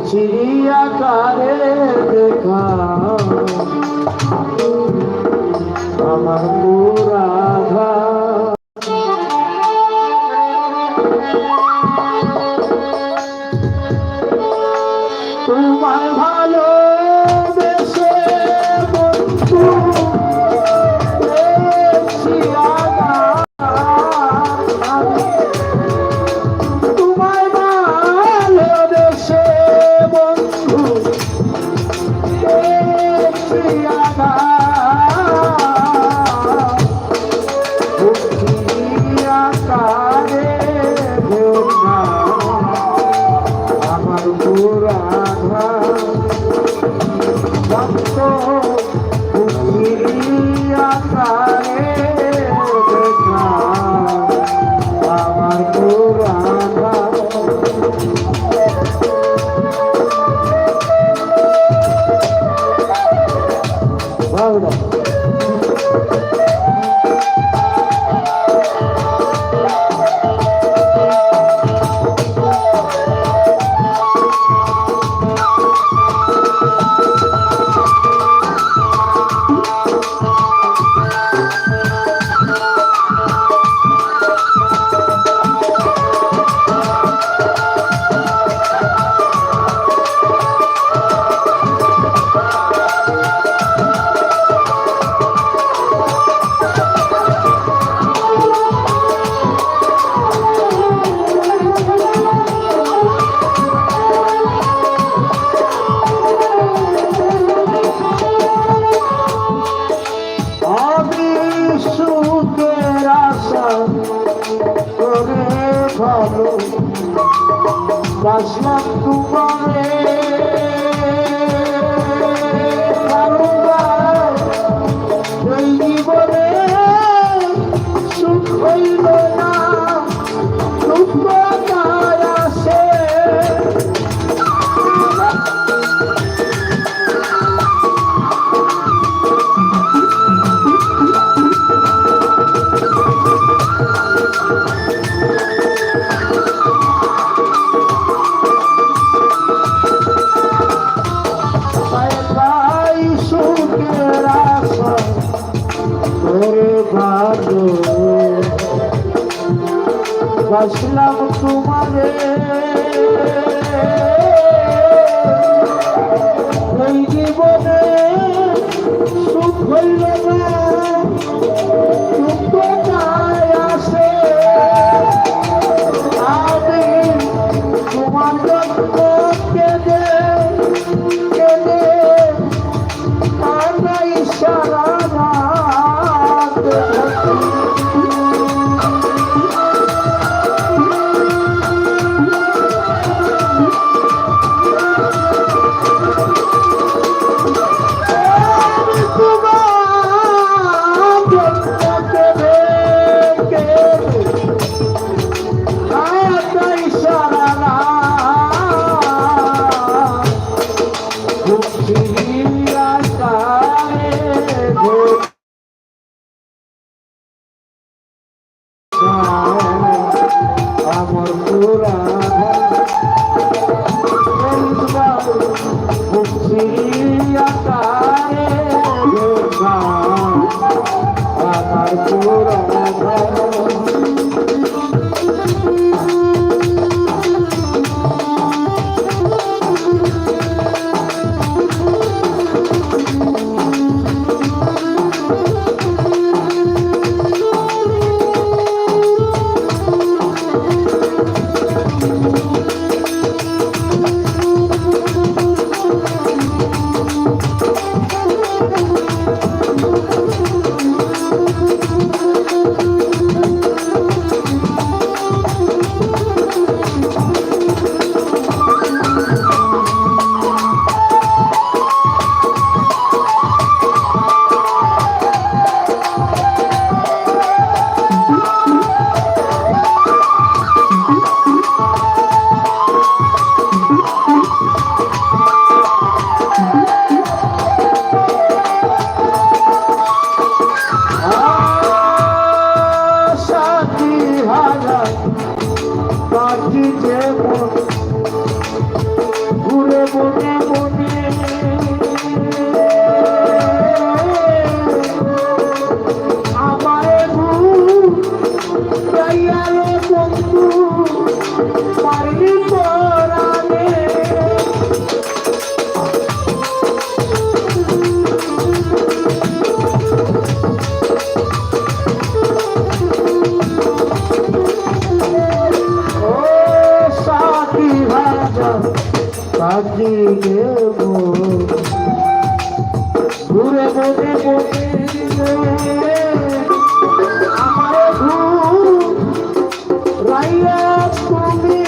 চিড়িয়াকারে দেখা আমার পুরাধা তোমায় ভালো বেশে বন্ধু তোমায় ভালো বেশে বন্ধু আকারে আমার পুরাধা ভক্ত আকারে দেখা আমার পুরাধা ভালো ভালো বাসলাম তোমারে এই জীবনে সুখ হইল না দুঃখ আসে বাসলাম তোমারে এই জীবনে সুখ হইল না দুঃখ আসে আমি তোমার জন্য কেঁদে কেঁদে কান্নাই সারা আমার পুরাধা আকারে দেখা আমার পুরাধা পারি পরাণে ও সাথী ভাজা সাথী দেব ঘুরে বসে বসে আমার ঘুম রাইয়া তুমি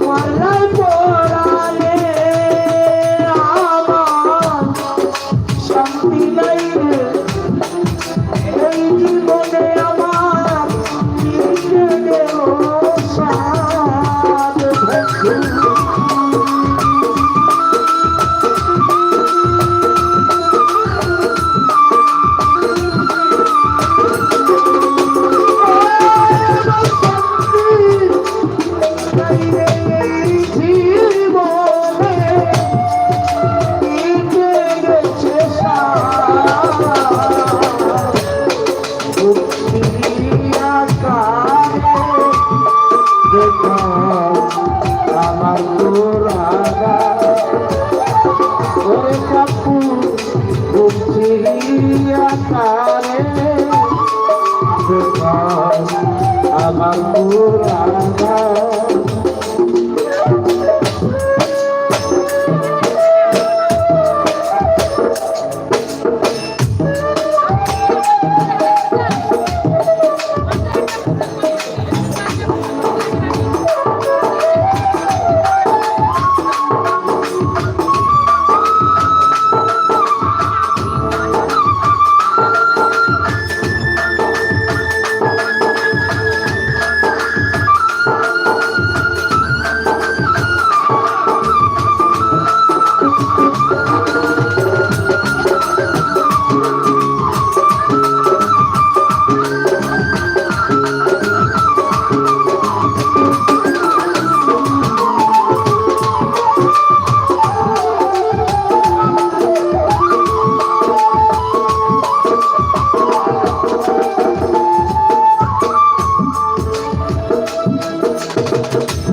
মালাই পড়ালে আমার শান্তি নাই রে এই জীবনে আমার দেহ সাদ আমার রাগা ওরে কাপু উঠিয়া কারে আমার রাগা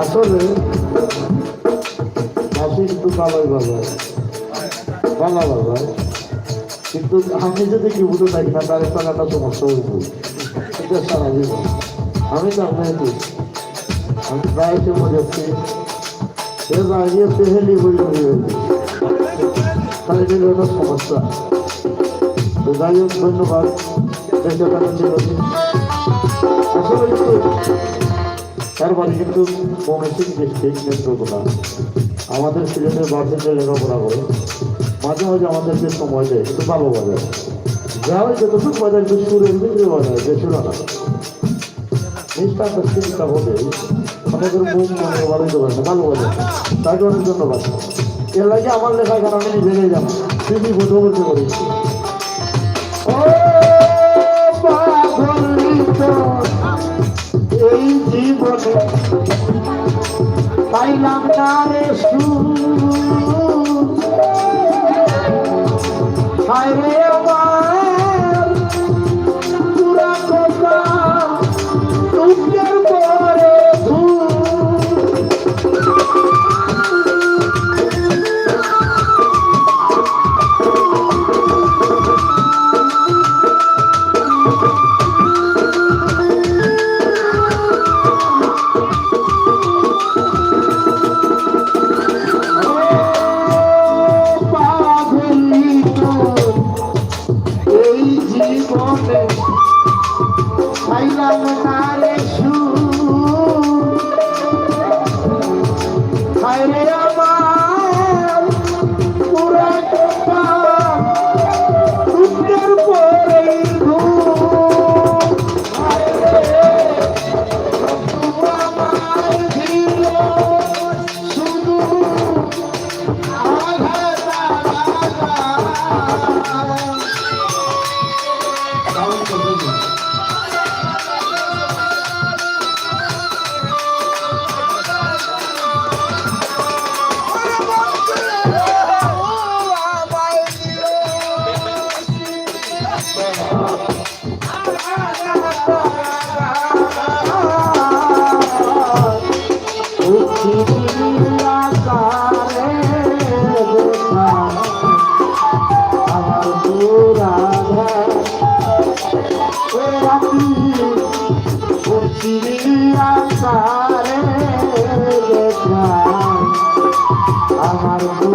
আসলে মাসি কিন্তু ভালোই বাজায় বাংলা বাজায় কিন্তু আমি যদি কি বুঝে থাকি না তার টাকাটা সমস্যা হইব এটা সারা জীবন আমি তো আপনার আমি প্রায় সময় যাচ্ছি সে দাঁড়িয়ে পেহেলি বই তাই জন্য এটা সমস্যা তো যাই হোক ধন্যবাদ আসলে তার বাড়ি কিন্তু মৌমিন ডিস্ট্রিক্ট নেত্রকোনা আমাদের সিলেটের বাসে লেখাপড়া করে মাঝে মাঝে আমাদেরকে সময় দেয় একটু ভালো বাজায় যা হয় যতটুকু বাজার একটু সুরের ভিতরে বাজায় যে শোনা না নিষ্ঠা চিন্তা বলে আমাদের মুখ মনে ভালোই তো বাজে ভালো বাজায় তাকে অনেক ধন্যবাদ এর লাগে আমার লেখা কেন আমি নিজে যাবো তিনি বোঝো বলতে পারি এই জীবনে পাইলাম না রে হায়রে আমার পুরা কথা দুঃখের পরে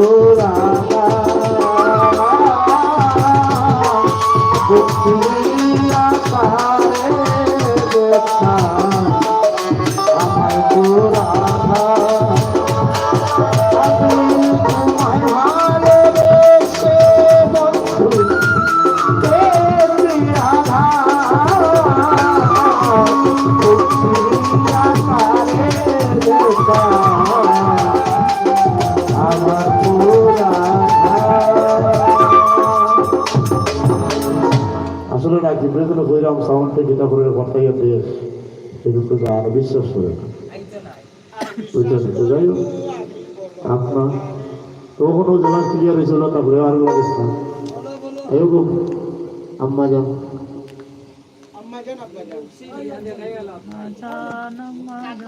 পুরা বুদ্ধিয়া পারে দেখা আমার পুরা আসলে না জিব্রাইল কইরাম সাউন্ড থেকে যেটা করে বর্তাইয়া দিয়ে সেগুলো তো আর বিশ্বাস করে না ওইটা তো যাই হোক আপনার তখনও জেলা ক্লিয়ার হয়েছিল তারপরে আর লাগছে না এরকম আম্মা যান আম্মা জান